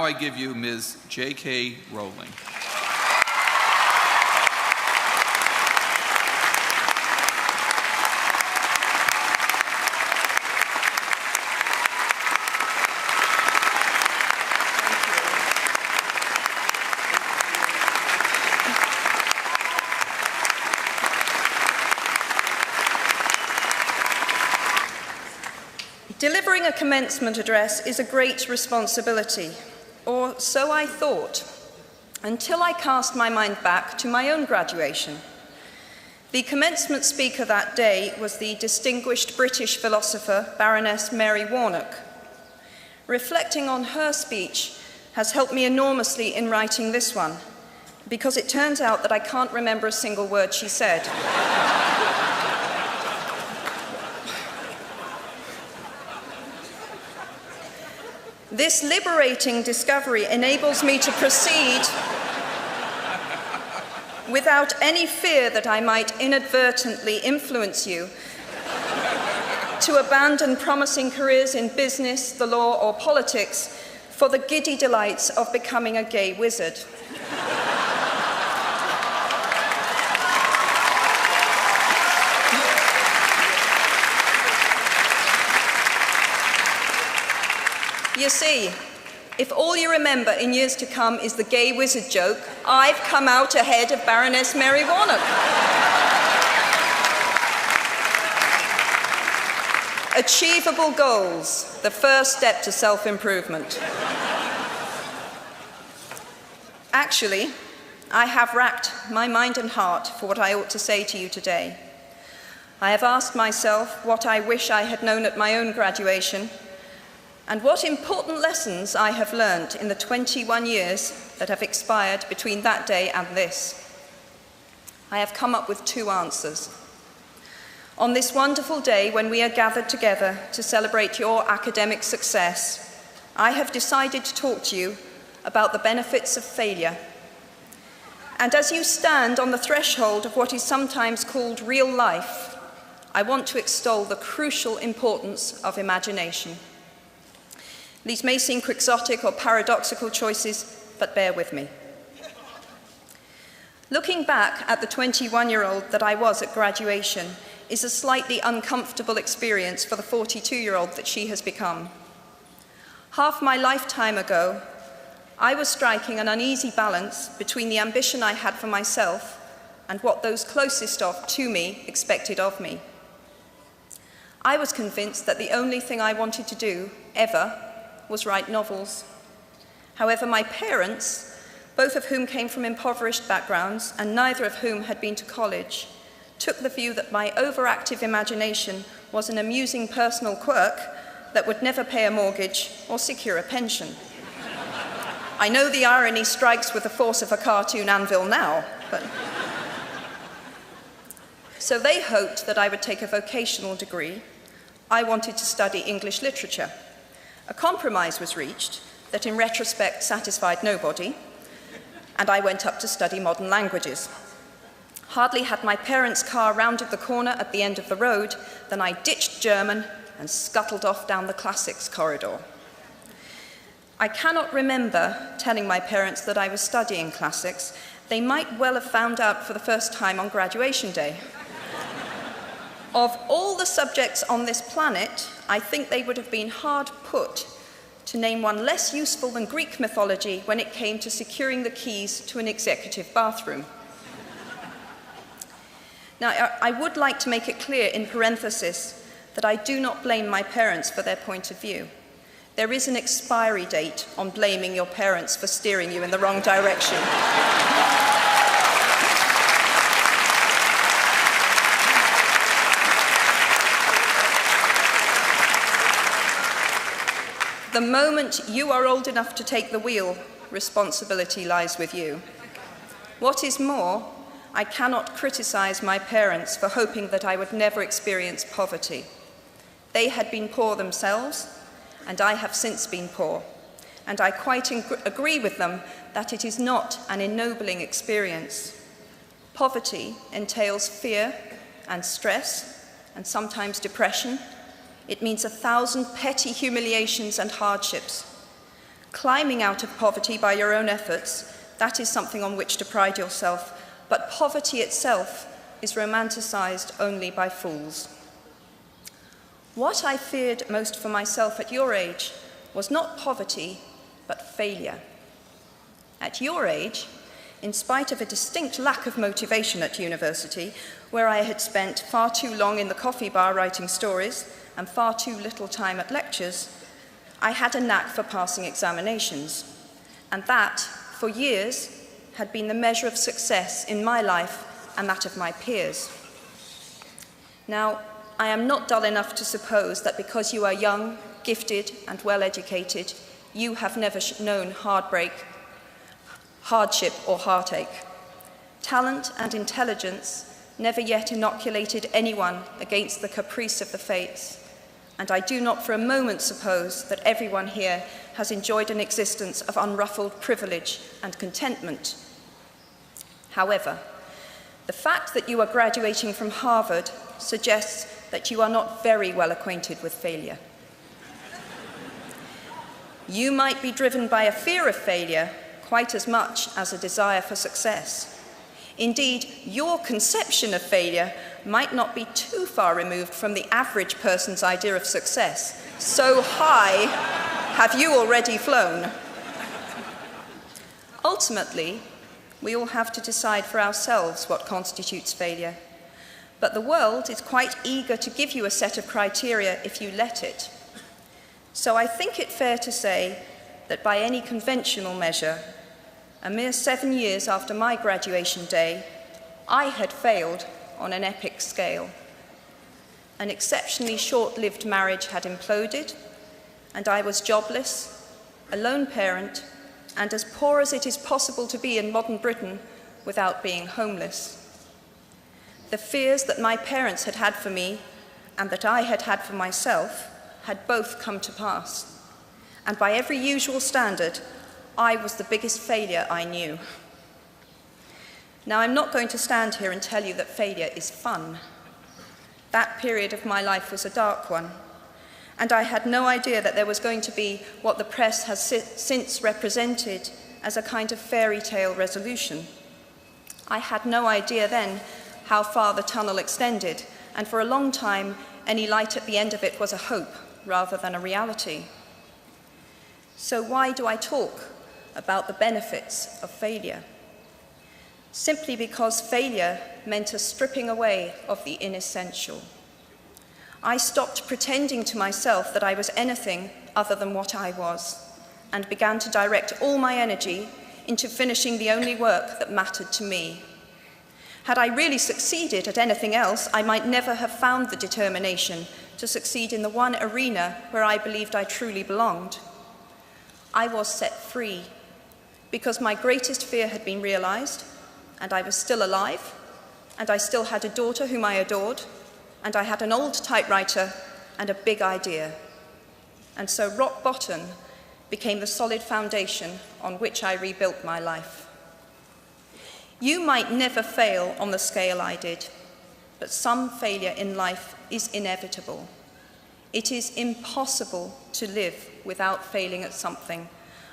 I give you Ms. J.K. Rowling. Delivering a commencement address is a great responsibility, or so I thought, until I cast my mind back to my own graduation. The commencement speaker that day was the distinguished British philosopher, Baroness Mary Warnock. Reflecting on her speech has helped me enormously in writing this one, because it turns out that I can't remember a single word she said. This liberating discovery enables me to proceed without any fear that I might inadvertently influence you to abandon promising careers in business, the law, or politics for the giddy delights of becoming a gay wizard. You see, if all you remember in years to come is the gay wizard joke, I've come out ahead of Baroness Mary Warnock. Achievable goals, the first step to self-improvement. Actually, I have racked my mind and heart for what I ought to say to you today. I have asked myself what I wish I had known at my own graduation, and what important lessons I have learned in the 21 years that have expired between that day and this. I have come up with two answers. On this wonderful day when we are gathered together to celebrate your academic success, I have decided to talk to you about the benefits of failure. And as you stand on the threshold of what is sometimes called real life, I want to extol the crucial importance of imagination. These may seem quixotic or paradoxical choices, but bear with me. Looking back at the 21-year-old that I was at graduation is a slightly uncomfortable experience for the 42-year-old that she has become. Half my lifetime ago, I was striking an uneasy balance between the ambition I had for myself and what those closest to me expected of me. I was convinced that the only thing I wanted to do, ever, was write novels. However, my parents, both of whom came from impoverished backgrounds and neither of whom had been to college, took the view that my overactive imagination was an amusing personal quirk that would never pay a mortgage or secure a pension. I know the irony strikes with the force of a cartoon anvil now, but... So they hoped that I would take a vocational degree. I wanted to study English literature. A compromise was reached that in retrospect satisfied nobody, and I went up to study modern languages. Hardly had my parents' car rounded the corner at the end of the road than I ditched German and scuttled off down the classics corridor. I cannot remember telling my parents that I was studying classics. They might well have found out for the first time on graduation day. Of all the subjects on this planet, I think they would have been hard put to name one less useful than Greek mythology when it came to securing the keys to an executive bathroom. Now, I would like to make it clear in parenthesis that I do not blame my parents for their point of view. There is an expiry date on blaming your parents for steering you in the wrong direction. The moment you are old enough to take the wheel, responsibility lies with you. What is more, I cannot criticize my parents for hoping that I would never experience poverty. They had been poor themselves, and I have since been poor. And I quite agree with them that it is not an ennobling experience. Poverty entails fear and stress, and sometimes depression. It means 1,000 petty humiliations and hardships. Climbing out of poverty by your own efforts, that is something on which to pride yourself, but poverty itself is romanticized only by fools. What I feared most for myself at your age was not poverty, but failure. At your age, in spite of a distinct lack of motivation at university, where I had spent far too long in the coffee bar writing stories and far too little time at lectures, I had a knack for passing examinations, and that, for years, had been the measure of success in my life and that of my peers. Now, I am not dull enough to suppose that because you are young, gifted, and well-educated, you have never known heartbreak, hardship, or heartache. Talent and intelligence never yet inoculated anyone against the caprice of the fates, and I do not for a moment suppose that everyone here has enjoyed an existence of unruffled privilege and contentment. However, the fact that you are graduating from Harvard suggests that you are not very well acquainted with failure. You might be driven by a fear of failure quite as much as a desire for success. Indeed, your conception of failure might not be too far removed from the average person's idea of success. So high have you already flown. Ultimately, we all have to decide for ourselves what constitutes failure. But the world is quite eager to give you a set of criteria if you let it. So I think it fair to say that by any conventional measure, a mere 7 years after my graduation day, I had failed on an epic scale. An exceptionally short-lived marriage had imploded, and I was jobless, a lone parent, and as poor as it is possible to be in modern Britain without being homeless. The fears that my parents had had for me and that I had had for myself had both come to pass. And by every usual standard, I was the biggest failure I knew. Now, I'm not going to stand here and tell you that failure is fun. That period of my life was a dark one, and I had no idea that there was going to be what the press has since represented as a kind of fairy tale resolution. I had no idea then how far the tunnel extended, and for a long time, any light at the end of it was a hope rather than a reality. So why do I talk about the benefits of failure? Simply because failure meant a stripping away of the inessential. I stopped pretending to myself that I was anything other than what I was, and began to direct all my energy into finishing the only work that mattered to me. Had I really succeeded at anything else, I might never have found the determination to succeed in the one arena where I believed I truly belonged. I was set free because my greatest fear had been realized, and I was still alive, and I still had a daughter whom I adored, and I had an old typewriter and a big idea. And so rock bottom became the solid foundation on which I rebuilt my life. You might never fail on the scale I did, but some failure in life is inevitable. It is impossible to live without failing at something,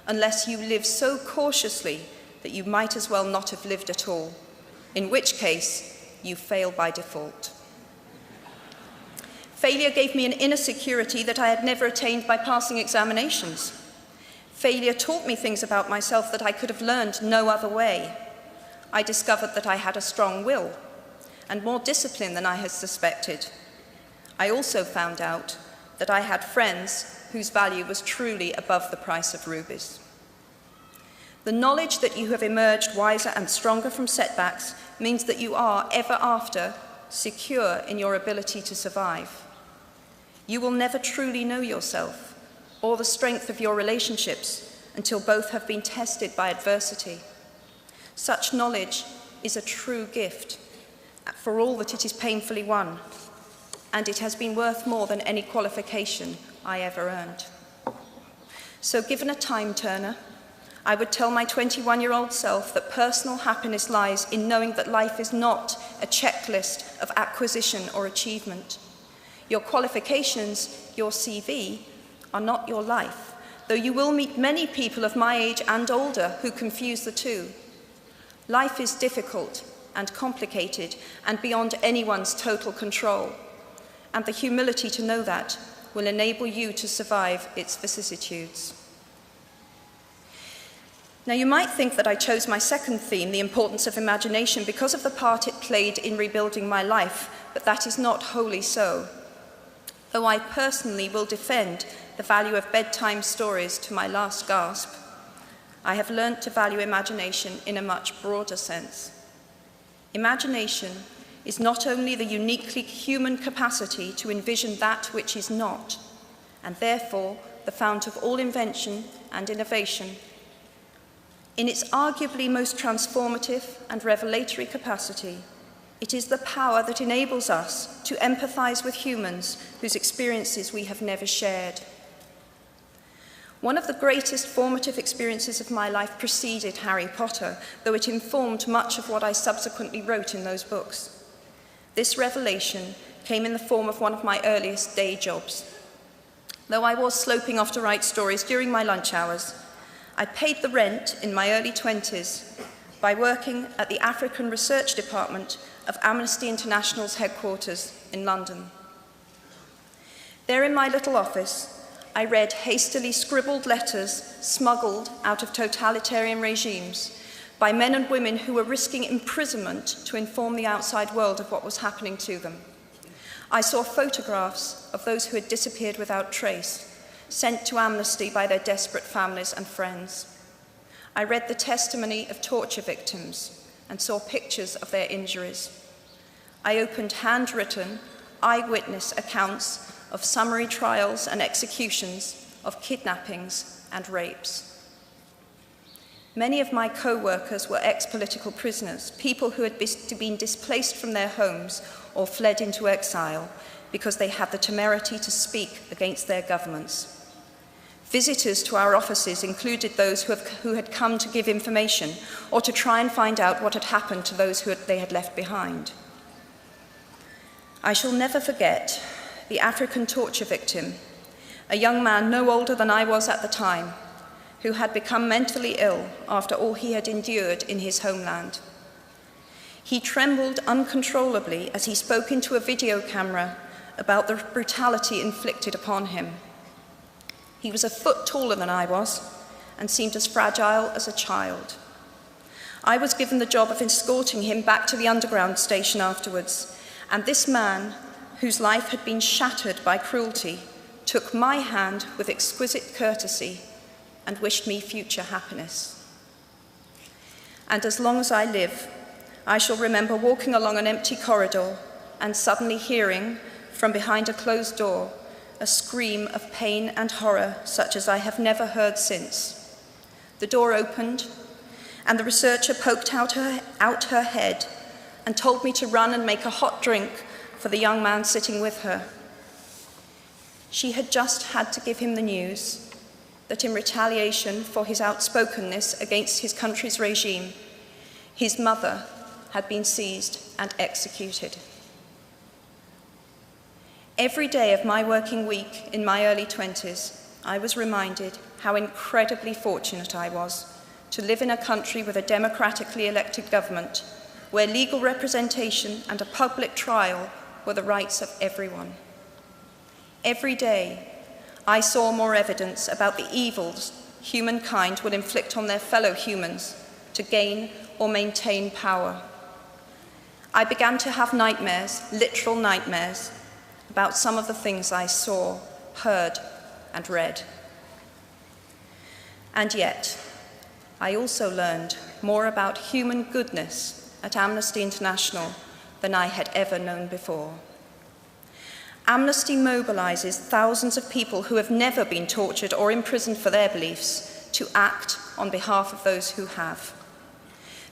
unless you live so cautiously that you might as well not have lived at all, in which case you fail by default. Failure gave me an inner security that I had never attained by passing examinations. Failure taught me things about myself that I could have learned no other way. I discovered that I had a strong will and more discipline than I had suspected. I also found out that I had friends whose value was truly above the price of rubies. The knowledge that you have emerged wiser and stronger from setbacks means that you are, ever after, secure in your ability to survive. You will never truly know yourself or the strength of your relationships until both have been tested by adversity. Such knowledge is a true gift, for all that it is painfully won, and it has been worth more than any qualification I ever earned. So given a time turner, I would tell my 21-year-old self that personal happiness lies in knowing that life is not a checklist of acquisition or achievement. Your qualifications, your CV, are not your life, though you will meet many people of my age and older who confuse the two. Life is difficult and complicated and beyond anyone's total control, and the humility to know that will enable you to survive its vicissitudes. Now, you might think that I chose my second theme, the importance of imagination, because of the part it played in rebuilding my life, but that is not wholly so. Though I personally will defend the value of bedtime stories to my last gasp, I have learnt to value imagination in a much broader sense. Imagination is not only the uniquely human capacity to envision that which is not, and therefore the fount of all invention and innovation. In its arguably most transformative and revelatory capacity, it is the power that enables us to empathize with humans whose experiences we have never shared. One of the greatest formative experiences of my life preceded Harry Potter, though it informed much of what I subsequently wrote in those books. This revelation came in the form of one of my earliest day jobs. Though I was sloping off to write stories during my lunch hours, I paid the rent in my early 20s by working at the African Research Department of Amnesty International's headquarters in London. There in my little office, I read hastily scribbled letters smuggled out of totalitarian regimes by men and women who were risking imprisonment to inform the outside world of what was happening to them. I saw photographs of those who had disappeared without trace, sent to Amnesty by their desperate families and friends. I read the testimony of torture victims and saw pictures of their injuries. I opened handwritten, eyewitness accounts of summary trials and executions, of kidnappings and rapes. Many of my co-workers were ex-political prisoners, people who had been displaced from their homes or fled into exile because they had the temerity to speak against their governments. Visitors to our offices included those who had come to give information or to try and find out what had happened to those they had left behind. I shall never forget the African torture victim, a young man no older than I was at the time, who had become mentally ill after all he had endured in his homeland. He trembled uncontrollably as he spoke into a video camera about the brutality inflicted upon him. He was a foot taller than I was and seemed as fragile as a child. I was given the job of escorting him back to the underground station afterwards, and this man, whose life had been shattered by cruelty, took my hand with exquisite courtesy and wished me future happiness. And as long as I live, I shall remember walking along an empty corridor and suddenly hearing, from behind a closed door, a scream of pain and horror such as I have never heard since. The door opened, and the researcher poked out her head and told me to run and make a hot drink for the young man sitting with her. She had just had to give him the news that in retaliation for his outspokenness against his country's regime, his mother had been seized and executed. Every day of my working week in my early 20s, I was reminded how incredibly fortunate I was to live in a country with a democratically elected government where legal representation and a public trial were the rights of everyone. Every day, I saw more evidence about the evils humankind will inflict on their fellow humans to gain or maintain power. I began to have nightmares, literal nightmares, about some of the things I saw, heard, and read. And yet, I also learned more about human goodness at Amnesty International than I had ever known before. Amnesty mobilizes thousands of people who have never been tortured or imprisoned for their beliefs to act on behalf of those who have.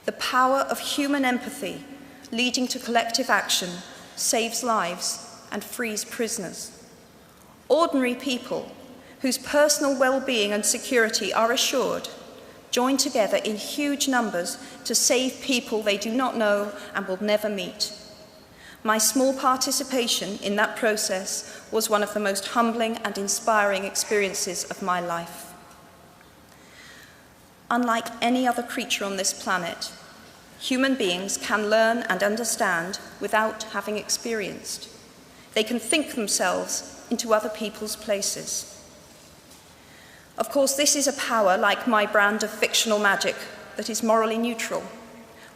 The power of human empathy leading to collective action saves lives and frees prisoners. Ordinary people whose personal well-being and security are assured join together in huge numbers to save people they do not know and will never meet. My small participation in that process was one of the most humbling and inspiring experiences of my life. Unlike any other creature on this planet, human beings can learn and understand without having experienced. They can think themselves into other people's places. Of course, this is a power, like my brand of fictional magic, that is morally neutral.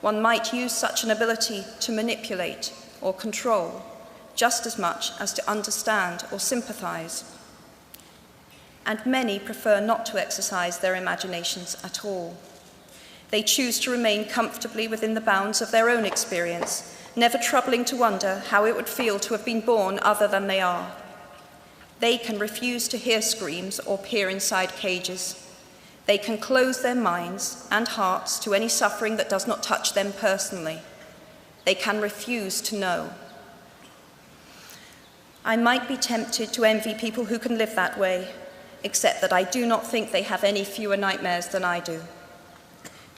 One might use such an ability to manipulate or control, just as much as to understand or sympathize. And many prefer not to exercise their imaginations at all. They choose to remain comfortably within the bounds of their own experience, never troubling to wonder how it would feel to have been born other than they are. They can refuse to hear screams or peer inside cages. They can close their minds and hearts to any suffering that does not touch them personally. They can refuse to know. I might be tempted to envy people who can live that way, except that I do not think they have any fewer nightmares than I do.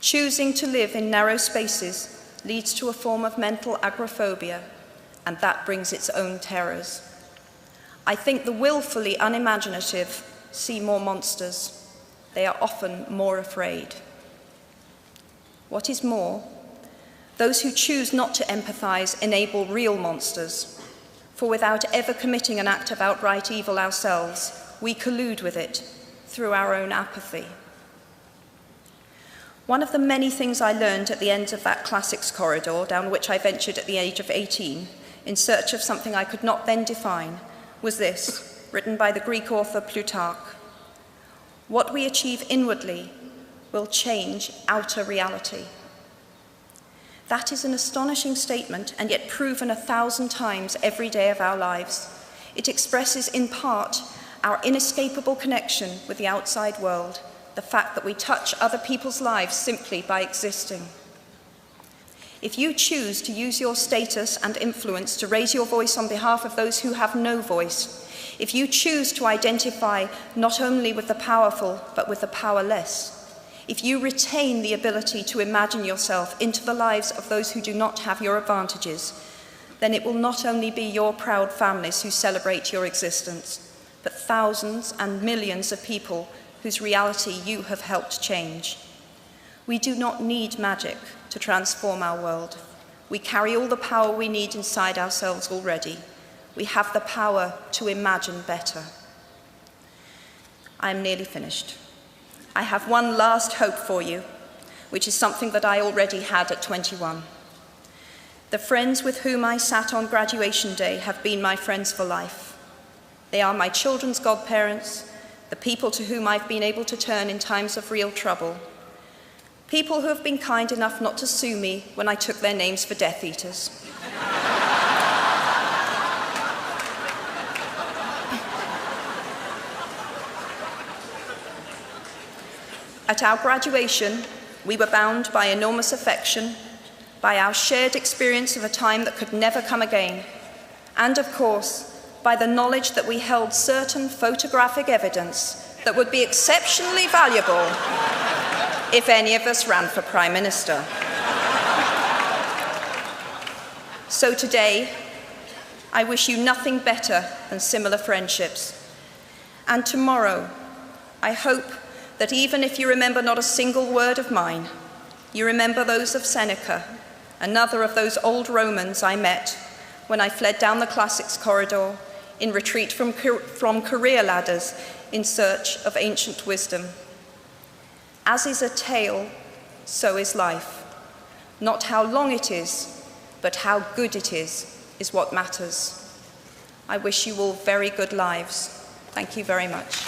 Choosing to live in narrow spaces leads to a form of mental agoraphobia, and that brings its own terrors. I think the willfully unimaginative see more monsters. They are often more afraid. What is more, those who choose not to empathize enable real monsters, for without ever committing an act of outright evil ourselves, we collude with it through our own apathy. One of the many things I learned at the end of that classics corridor, down which I ventured at the age of 18, in search of something I could not then define, was this, written by the Greek author Plutarch: "What we achieve inwardly will change outer reality." That is an astonishing statement, and yet proven 1,000 times every day of our lives. It expresses in part our inescapable connection with the outside world, the fact that we touch other people's lives simply by existing. If you choose to use your status and influence to raise your voice on behalf of those who have no voice, if you choose to identify not only with the powerful but with the powerless, if you retain the ability to imagine yourself into the lives of those who do not have your advantages, then it will not only be your proud families who celebrate your existence, but thousands and millions of people whose reality you have helped change. We do not need magic to transform our world. We carry all the power we need inside ourselves already. We have the power to imagine better. I am nearly finished. I have one last hope for you, which is something that I already had at 21. The friends with whom I sat on graduation day have been my friends for life. They are my children's godparents, the people to whom I've been able to turn in times of real trouble, people who have been kind enough not to sue me when I took their names for Death Eaters. At our graduation, we were bound by enormous affection, by our shared experience of a time that could never come again, and of course, by the knowledge that we held certain photographic evidence that would be exceptionally valuable if any of us ran for Prime Minister. So today, I wish you nothing better than similar friendships. And tomorrow, I hope that even if you remember not a single word of mine, you remember those of Seneca, another of those old Romans I met when I fled down the classics corridor in retreat from career ladders in search of ancient wisdom. As is a tale, so is life. Not how long it is, but how good it is what matters. I wish you all very good lives. Thank you very much.